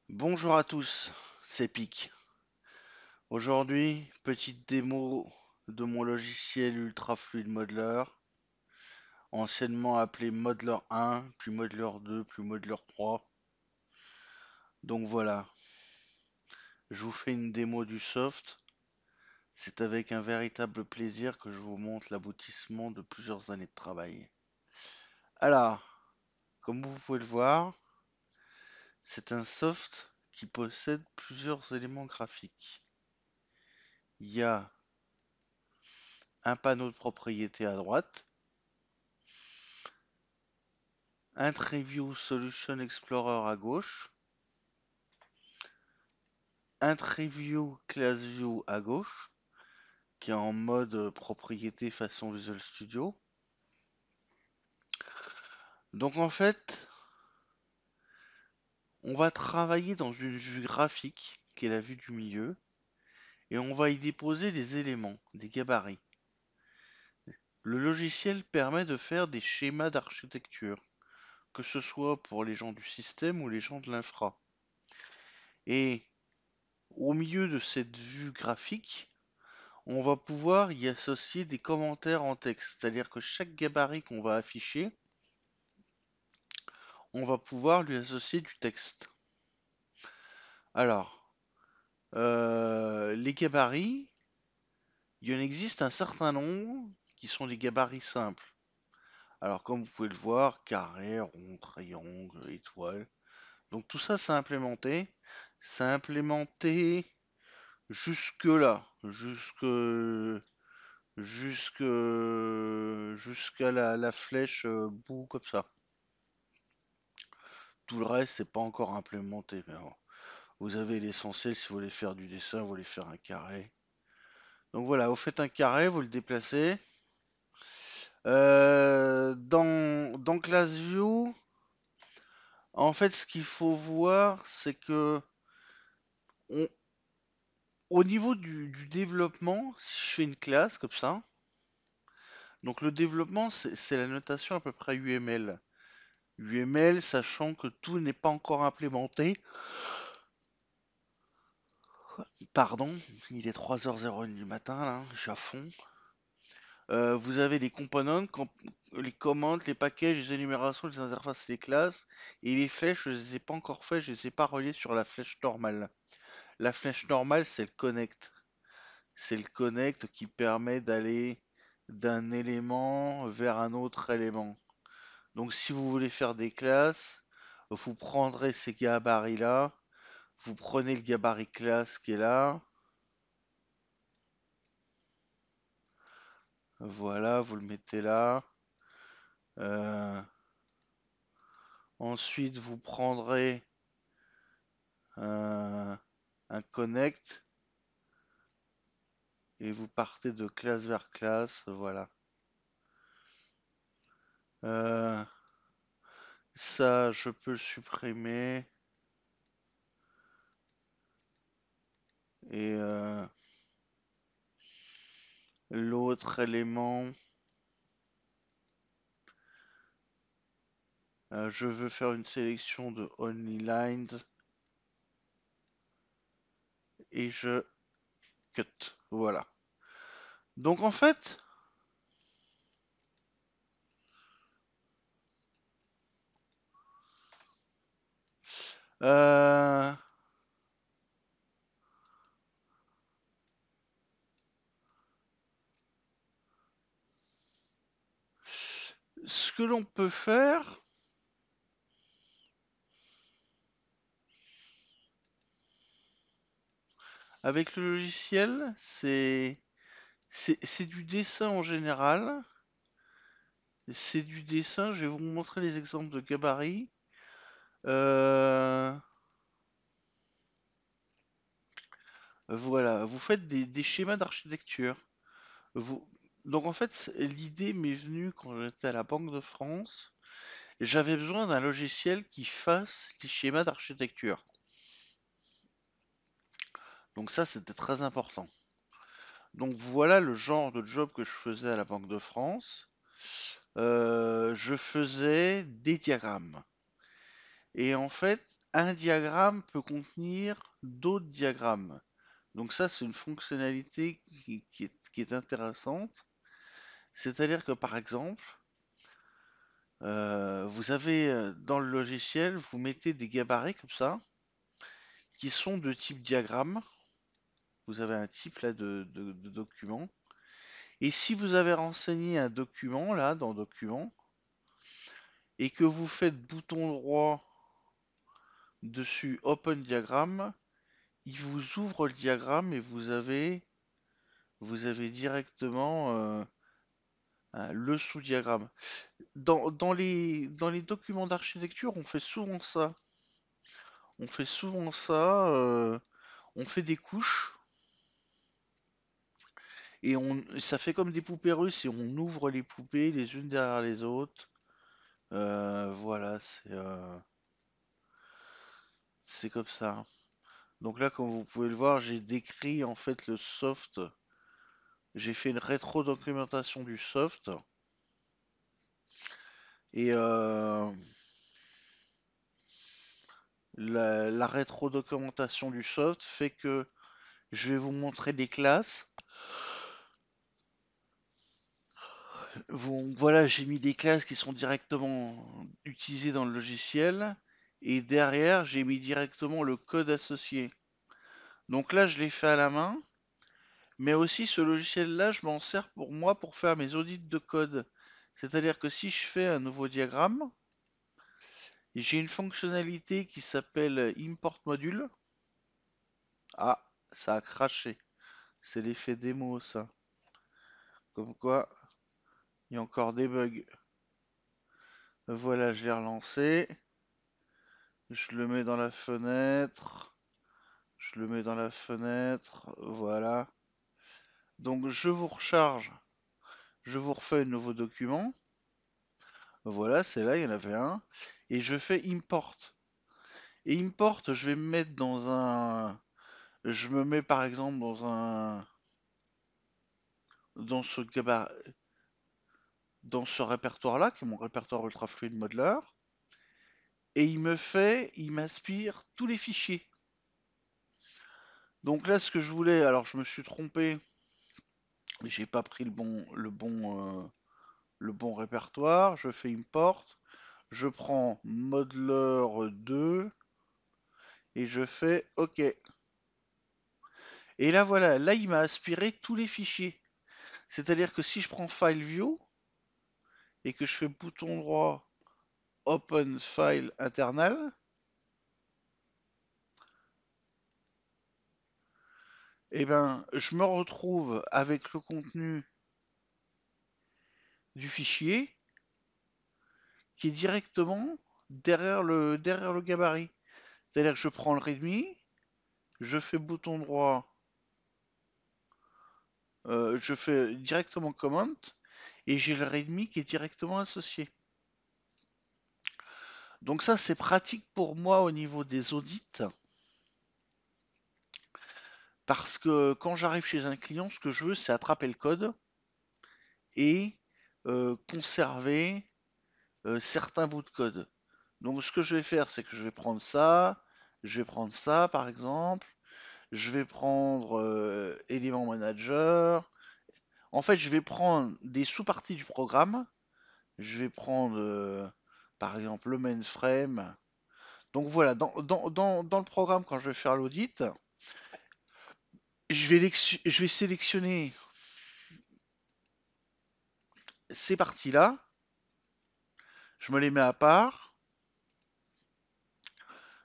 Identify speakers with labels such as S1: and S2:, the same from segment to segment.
S1: Bonjour à tous, c'est Pic. Aujourd'hui, petite démo de mon logiciel Ultra Fluid Modeler, anciennement appelé Modeler 1, puis Modeler 2, puis Modeler 3. Donc voilà, je vous fais une démo du soft. C'est avec un véritable plaisir que je vous montre l'aboutissement de plusieurs années de travail. Alors, comme vous pouvez le voir, c'est un soft qui possède plusieurs éléments graphiques. Il y a un panneau de propriété à droite, un Preview Solution Explorer à gauche, un Preview Class View à gauche, qui est en mode propriété façon Visual Studio. Donc en fait, on va travailler dans une vue graphique, qui est la vue du milieu, et on va y déposer des éléments, des gabarits. Le logiciel permet de faire des schémas d'architecture, que ce soit pour les gens du système ou les gens de l'infra. Et au milieu de cette vue graphique, on va pouvoir y associer des commentaires en texte. C'est-à-dire que chaque gabarit qu'on va afficher, on va pouvoir lui associer du texte. Alors, les gabarits, il y en existe un certain nombre qui sont des gabarits simples. Alors, comme vous pouvez le voir, carré, rond, triangle, étoile. Donc tout ça, c'est implémenté. C'est implémenté jusque là, jusqu'à la flèche bout comme ça. Tout le reste, c'est pas encore implémenté. Mais bon, vous avez l'essentiel si vous voulez faire du dessin, vous voulez faire un carré. Donc voilà, vous faites un carré, vous le déplacez. Dans ClassView, en fait, ce qu'il faut voir, c'est que on- au niveau du développement, si je fais une classe comme ça, donc le développement, c'est la notation à peu près UML. UML, sachant que tout n'est pas encore implémenté. Pardon, il est 3h01 du matin, là, je suis à fond. Vous avez les components, les commandes, les packages, les énumérations, les interfaces, les classes. Et les flèches, je les ai pas encore fait, je les ai pas reliées sur la flèche normale. La flèche normale, c'est le connect. C'est le connect qui permet d'aller d'un élément vers un autre élément. Donc si vous voulez faire des classes, vous prendrez ces gabarits-là. Vous prenez le gabarit classe qui est là. Voilà, vous le mettez là. Euh, Ensuite, vous prendrez un connect et vous partez de classe vers classe. Voilà. Euh, Ça, je peux le supprimer. Et l'autre élément, je veux faire une sélection de only lines et je cut. Voilà. Donc en fait, euh, ce que l'on peut faire, avec le logiciel, c'est du dessin en général. C'est du dessin. Je vais vous montrer les exemples de gabarit. Euh, voilà, vous faites des schémas d'architecture. Vous... Donc en fait, l'idée m'est venue quand j'étais à la Banque de France. J'avais besoin d'un logiciel qui fasse les schémas d'architecture. Donc ça, c'était très important. Donc voilà le genre de job que je faisais à la Banque de France. Je faisais des diagrammes. Et en fait, un diagramme peut contenir d'autres diagrammes. Donc ça, c'est une fonctionnalité qui est intéressante. C'est-à-dire que par exemple, vous avez dans le logiciel, vous mettez des gabarits comme ça, qui sont de type diagramme. Vous avez un type là de document. Et si vous avez renseigné un document là dans document, et que vous faites bouton droit dessus Open Diagramme, il vous ouvre le diagramme et vous avez directement le sous-diagramme. Dans les documents d'architecture, on fait souvent ça. On fait souvent ça, on fait des couches et ça fait comme des poupées russes et on ouvre les poupées les unes derrière les autres. Voilà, c'est comme ça. Donc là, comme vous pouvez le voir, j'ai décrit en fait le soft. J'ai fait une rétro-documentation du soft. Et la rétro-documentation du soft fait que je vais vous montrer des classes. Voilà, j'ai mis des classes qui sont directement utilisées dans le logiciel. Et derrière, j'ai mis directement le code associé. Donc là, je l'ai fait à la main. Mais aussi, ce logiciel-là, je m'en sers pour moi pour faire mes audits de code. C'est-à-dire que si je fais un nouveau diagramme, j'ai une fonctionnalité qui s'appelle Import Module. Ah, ça a craché. C'est l'effet démo, ça. Comme quoi, il y a encore des bugs. Voilà, je l'ai relancé. Je le mets dans la fenêtre. Je le mets dans la fenêtre. Voilà. Donc, je vous recharge. Je vous refais un nouveau document. Voilà, c'est là, il y en avait un. Et je fais import. Et import, je vais me mettre dans un. Je me mets par exemple dans un. Dans ce gabarit. Dans ce répertoire-là, qui est mon répertoire Ultra Fluid Modeler. Et il m'aspire tous les fichiers. Donc là, ce que je voulais, alors je me suis trompé, j'ai pas pris le bon répertoire. Je fais import, je prends modeler 2 et je fais OK. Et là voilà, là il m'a aspiré tous les fichiers. C'est-à-dire que si je prends File View et que je fais bouton droit Open File Internal, eh ben je me retrouve avec le contenu du fichier qui est directement derrière le gabarit. C'est-à-dire que je prends le readme, je fais bouton droit, je fais directement comment et j'ai le readme qui est directement associé. Donc ça, c'est pratique pour moi au niveau des audits parce que quand j'arrive chez un client, ce que je veux, c'est attraper le code et conserver certains bouts de code. Donc ce que je vais faire, c'est que je vais prendre ça par exemple, je vais prendre Element Manager. En fait, je vais prendre des sous-parties du programme. Je vais prendre, par exemple, le mainframe. Donc voilà, dans le programme, quand je vais faire l'audit, je vais sélectionner ces parties-là. Je me les mets à part.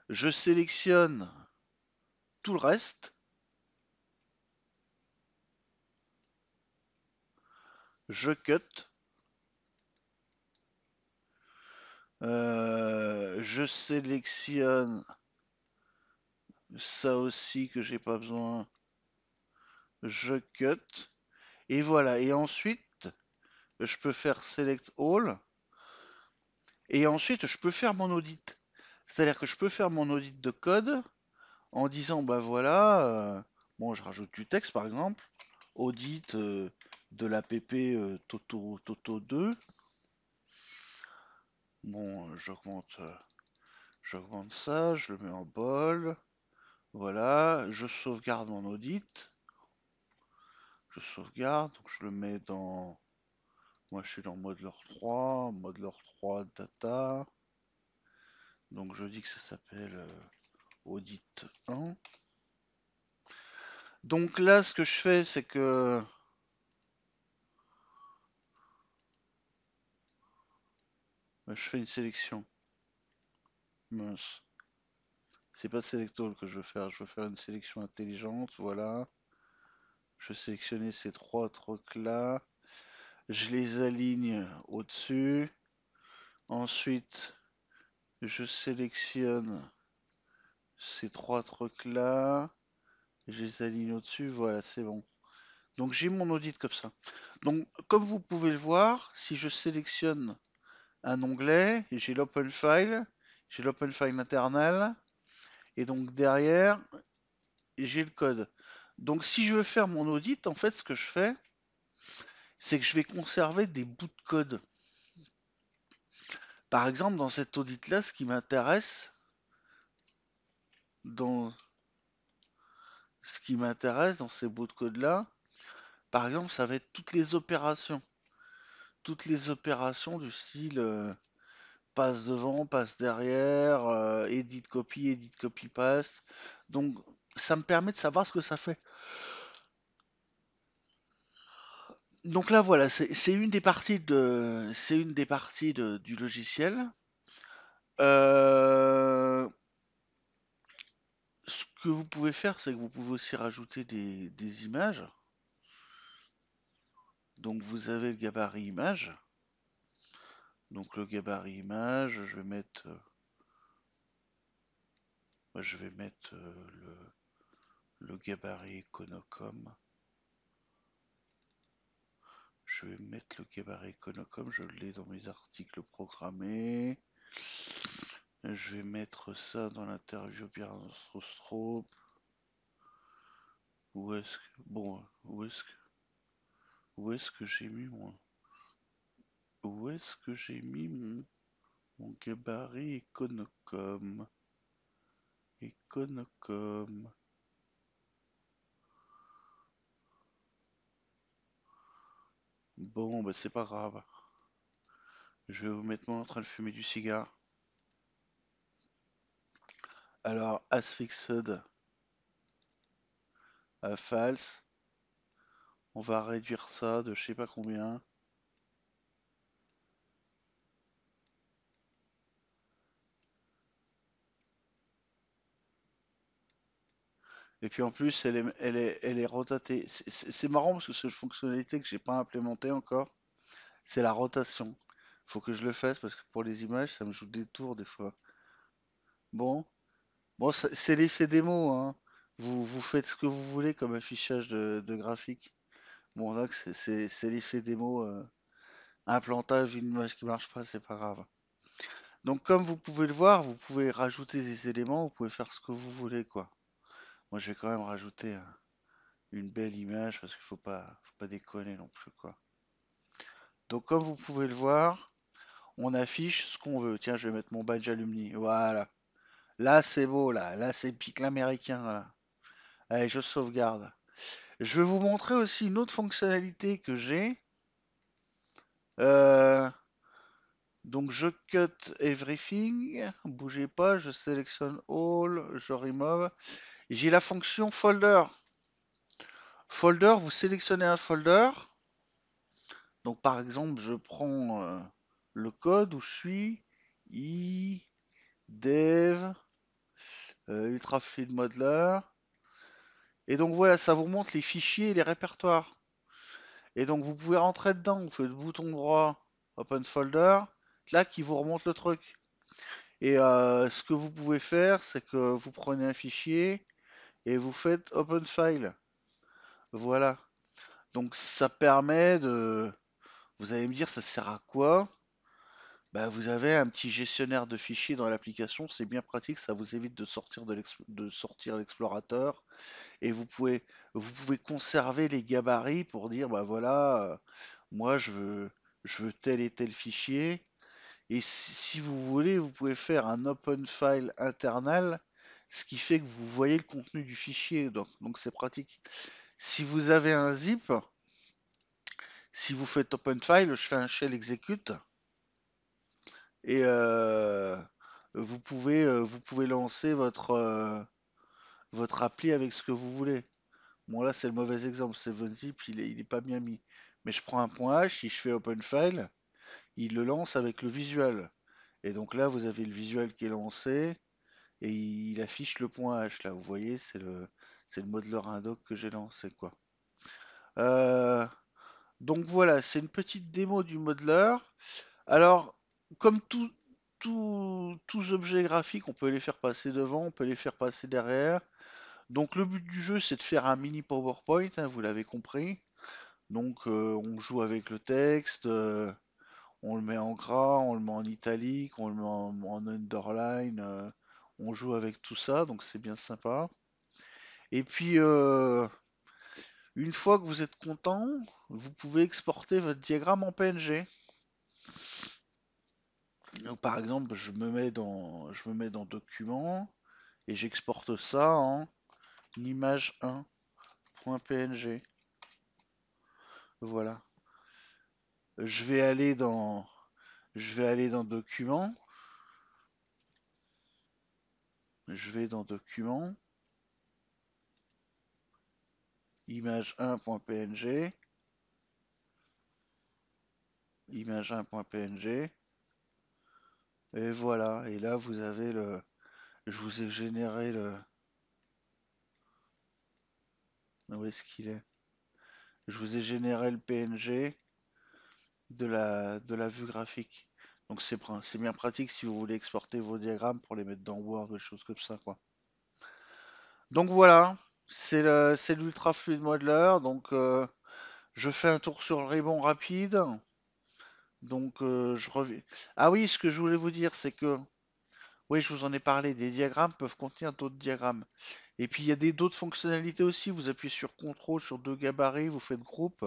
S1: Je sélectionne tout le reste. Je cut. Je sélectionne ça aussi que j'ai pas besoin. Je cut. Et voilà. Et ensuite, je peux faire Select All. Et ensuite, je peux faire mon audit. C'est-à-dire que je peux faire mon audit de code en disant, bah voilà, bon, je rajoute du texte par exemple, audit de l'app Toto 2. Bon, J'augmente ça, je le mets en bol. Voilà, je sauvegarde mon audit. Je sauvegarde, donc je le mets dans... Moi je suis dans Modelor 3 data. Donc je dis que ça s'appelle audit 1. Donc là ce que je fais c'est que je fais une sélection. Mince. C'est pas Select All que je veux faire. Je veux faire une sélection intelligente. Voilà. Je vais sélectionner ces trois trucs là. Je les aligne au-dessus. Ensuite, je sélectionne ces trois trucs là. Je les aligne au-dessus. Voilà, c'est bon. Donc j'ai mon audit comme ça. Donc comme vous pouvez le voir, si je sélectionne un onglet, j'ai l'open file internal, et donc derrière, j'ai le code. Donc si je veux faire mon audit, en fait, ce que je fais, c'est que je vais conserver des bouts de code. Par exemple, dans cet audit-là, ce qui m'intéresse, dans dans ces bouts de code-là, par exemple, ça va être toutes les opérations. Toutes les opérations du style passe devant, passe derrière, edit copy paste. Donc ça me permet de savoir ce que ça fait. Donc là voilà, c'est une des parties du logiciel. Euh, Ce que vous pouvez faire, c'est que vous pouvez aussi rajouter des images. Donc vous avez le gabarit image. Donc le gabarit image, je vais mettre le gabarit Econocom. Je vais mettre le gabarit Econocom, je l'ai dans mes articles programmés. Je vais mettre ça dans l'interview Björn Strostrup. Où est-ce que... Bon, où est-ce que j'ai mis mon... Où est-ce que j'ai mis mon gabarit Econocom? Econocom. Bon, bah c'est pas grave. Je vais vous mettre moi en train de fumer du cigare. Alors, as fixed à false. On va réduire ça de je sais pas combien. Et puis en plus, elle est rotatée. C'est marrant parce que c'est une fonctionnalité que j'ai pas implémentée encore. C'est la rotation. Faut que je le fasse parce que pour les images, ça me joue des tours des fois. Bon, bon, c'est l'effet démo, hein. Vous faites ce que vous voulez comme affichage de graphique. Bon, là, c'est l'effet démo. Un plantage, une image qui marche pas, c'est pas grave. Donc, comme vous pouvez le voir, vous pouvez rajouter des éléments, vous pouvez faire ce que vous voulez, quoi. Moi, je vais quand même rajouter une belle image parce qu'il faut pas déconner non plus, quoi. Donc, comme vous pouvez le voir, on affiche ce qu'on veut. Tiens, je vais mettre mon badge alumni. Voilà. Là, c'est beau, là. Là, c'est pique l'américain, là. Allez, je sauvegarde. Je vais vous montrer aussi une autre fonctionnalité que j'ai. Euh, donc, je cut everything. Bougez pas, je sélectionne all, je remove. J'ai la fonction folder. Folder, vous sélectionnez un folder. Donc, par exemple, je prends le code où je suis. I, dev, ultrafluid modeler. Et donc voilà, ça vous montre les fichiers et les répertoires. Et donc vous pouvez rentrer dedans, vous faites bouton droit, open folder, là qui vous remonte le truc. Et ce que vous pouvez faire, c'est que vous prenez un fichier et vous faites open file. Voilà. Donc ça permet de... Vous allez me dire, ça sert à quoi? Bah, vous avez un petit gestionnaire de fichiers dans l'application, c'est bien pratique, ça vous évite de sortir l'explorateur. Et vous pouvez conserver les gabarits pour dire, bah voilà, moi je veux tel et tel fichier. Et si vous voulez, vous pouvez faire un open file internal, ce qui fait que vous voyez le contenu du fichier, donc c'est pratique. Si vous avez un zip, si vous faites open file, je fais un shell execute et vous pouvez lancer votre appli avec ce que vous voulez. Bon là c'est le mauvais exemple, 7zip il est pas bien mis. Mais je prends un point H, si je fais open file, il le lance avec le visual. Et donc là vous avez le visual qui est lancé et il affiche le point H là. Vous voyez, c'est le modeler indoc que j'ai lancé quoi. Euh, donc voilà, c'est une petite démo du modeler. Alors, comme tous objets graphiques, on peut les faire passer devant, on peut les faire passer derrière. Donc le but du jeu, c'est de faire un mini PowerPoint, hein, vous l'avez compris. Donc on joue avec le texte, on le met en gras, on le met en italique, on le met en underline, on joue avec tout ça, donc c'est bien sympa. Et puis une fois que vous êtes content, vous pouvez exporter votre diagramme en PNG. Donc, par exemple, je me mets dans Documents et j'exporte ça en image 1.png. Voilà. Je vais aller dans, je vais aller dans Documents. Je vais dans Documents, image 1.png, image 1.png, et voilà. Et là, vous avez je vous ai généré où est-ce qu'il est? Je vous ai généré le PNG de la vue graphique. Donc c'est bien pratique si vous voulez exporter vos diagrammes pour les mettre dans Word ou des choses comme ça, quoi. Donc voilà, c'est l'Ultra Fluid Modeler. Donc je fais un tour sur le ribbon rapide. Donc je reviens. Ah oui, ce que je voulais vous dire, c'est que oui, je vous en ai parlé, des diagrammes peuvent contenir d'autres diagrammes. Et puis il y a d'autres fonctionnalités aussi. Vous appuyez sur CTRL sur deux gabarits, vous faites groupe.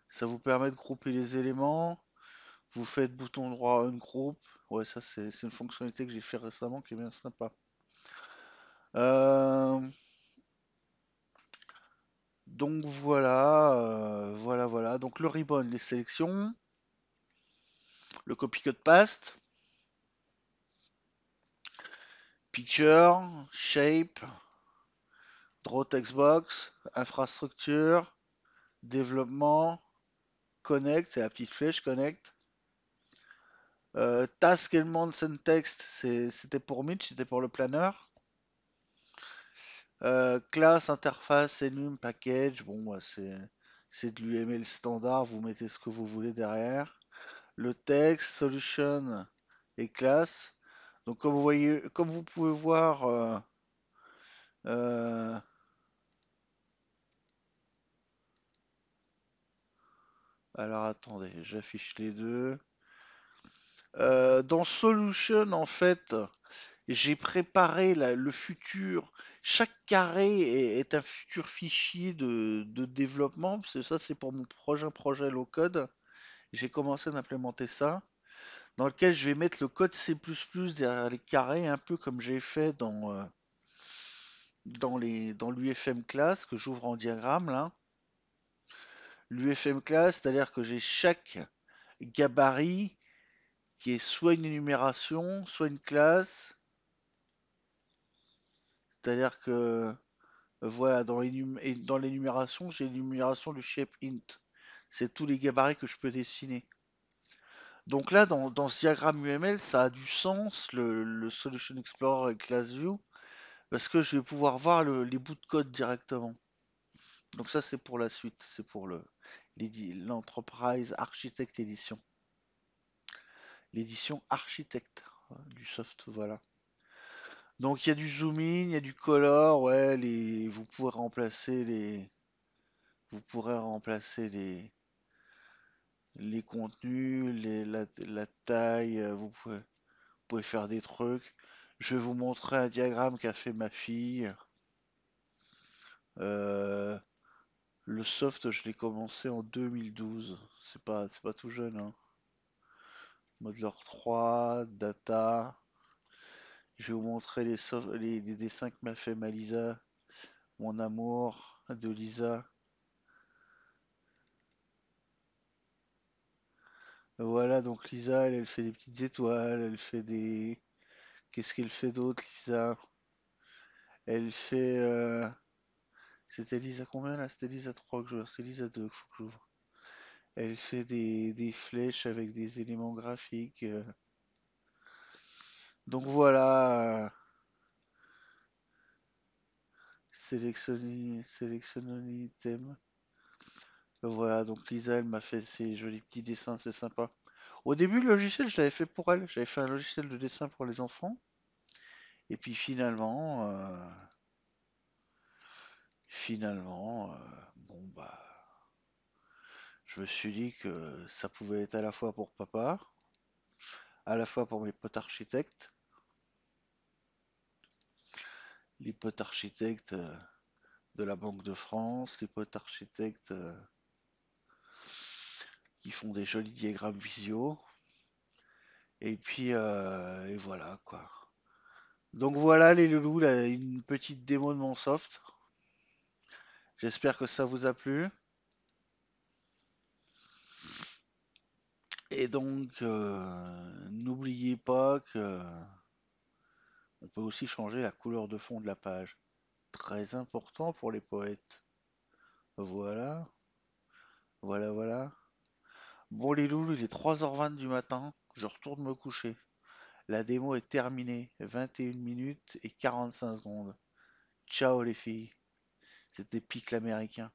S1: Ça vous permet de grouper les éléments. Vous faites bouton droit ungroup. Ouais, ça c'est une fonctionnalité que j'ai fait récemment qui est bien sympa. Euh, donc voilà, voilà. Donc le ribbon, les sélections, le copy-cut paste, picture, shape, draw text box, infrastructure, développement, connect, c'est la petite flèche connect. Task elements and text, c'était pour Mitch, c'était pour le planeur. Classe, interface, enum, package, bon, bah, c'est de l'UML standard, vous mettez ce que vous voulez derrière. Le texte, solution et classe. Donc comme vous voyez, comme vous pouvez voir, euh, alors attendez, j'affiche les deux. Dans solution, en fait, j'ai préparé le futur. Chaque carré est un futur fichier de développement, parce que ça c'est pour mon projet low code. J'ai commencé d'implémenter ça, dans lequel je vais mettre le code C++ derrière les carrés, un peu comme j'ai fait dans l'UFM class que j'ouvre en diagramme là. L'UFM class, c'est-à-dire que j'ai chaque gabarit qui est soit une énumération, soit une classe. C'est-à-dire que voilà, dans l'énumération, j'ai l'énumération du shape int. C'est tous les gabarits que je peux dessiner. Donc là, dans ce diagramme UML, ça a du sens, le Solution Explorer avec ClassView, parce que je vais pouvoir voir les bouts de code directement. Donc ça, c'est pour la suite, c'est pour l'Enterprise Architect Edition. L'édition architecte du soft, voilà. Donc il y a du zoom in, il y a du color, ouais, vous pourrez remplacer les contenus, la taille, vous pouvez faire des trucs. Je vais vous montrer un diagramme qu'a fait ma fille. Euh, le soft, je l'ai commencé en 2012. C'est pas tout jeune, hein. Modeler 3, Data. Je vais vous montrer les dessins que m'a fait Malisa, mon amour de Lisa. Voilà, donc Lisa, elle fait des petites étoiles, elle fait des... Qu'est-ce qu'elle fait d'autre, Lisa? Elle fait... C'était Lisa combien là? C'était Lisa 3 que j'ouvre, c'est Lisa 2 qu'il faut que j'ouvre. Elle fait des flèches avec des éléments graphiques. Donc voilà, sélectionner un item. Voilà, donc Lisa, elle m'a fait ces jolis petits dessins, c'est sympa. Au début, le logiciel, je l'avais fait pour elle. J'avais fait un logiciel de dessin pour les enfants. Et puis bon bah, je me suis dit que ça pouvait être à la fois pour papa, à la fois pour mes potes architectes, les potes architectes de la Banque de France, les potes architectes qui font des jolis diagrammes visio, et puis et voilà quoi. Donc voilà les loulous, là, une petite démo de mon soft. J'espère que ça vous a plu. Et donc n'oubliez pas que on peut aussi changer la couleur de fond de la page. Très important pour les poètes. Voilà, voilà. Bon les loulous, il est 3h20 du matin, je retourne me coucher. La démo est terminée, 21 minutes et 45 secondes. Ciao les filles, c'était Pic l'américain.